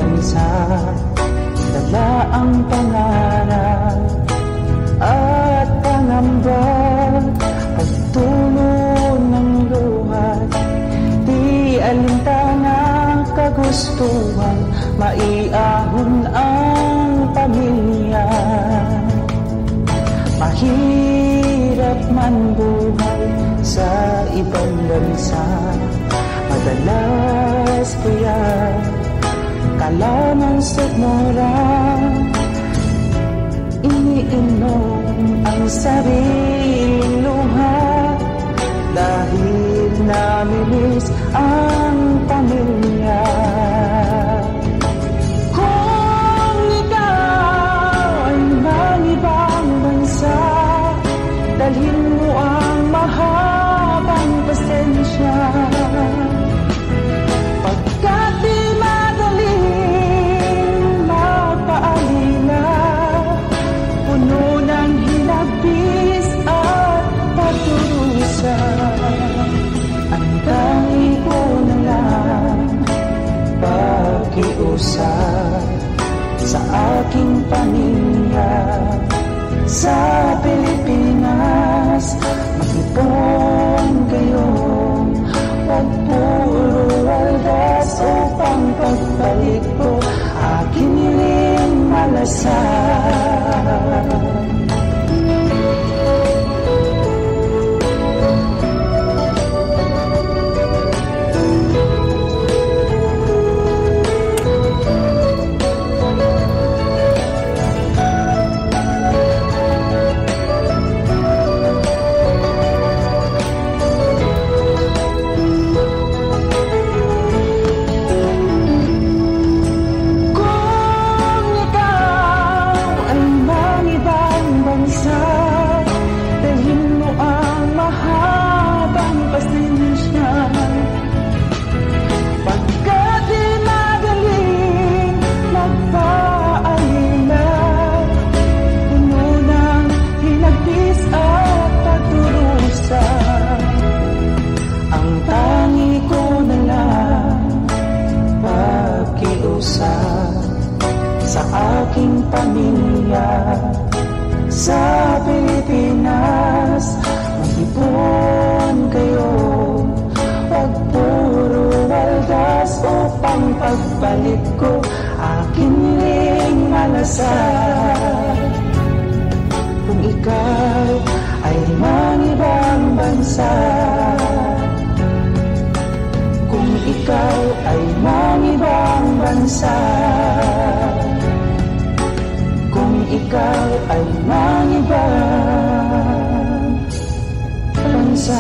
bansa, dala ang pangarap at pangamba, pagtulo ng luhat, di alintanang kagustuhan, maiahon ang pamilya. Mahirap man buhay sa ibang bansa, madalas kaya kalamang sigmura, iniinom ang sariling luha, dahil namilis ang pamilya. Kung ikaw ay mangibang bansa, dalhin mo ang mahabang pasensya, pagkat di madaling magpaalila, puno ng hinabis at pagdurusa. Ang tangi ko na lang pakiusap sa aking pamilya sa Pilipinas, mag-ipon kayo, huwag puro waldas upang pagbalik ko aking hiling malasakit. Sa aking pamilya sa Pilipinas, mag-ipon kayo, huwag puro waldas upang pagbalik ko aking hiling malasakit. Kung ikaw ay mangibang bansa, kung ikaw ay mangibang bansa, kung ikaw ay mangibang bansa.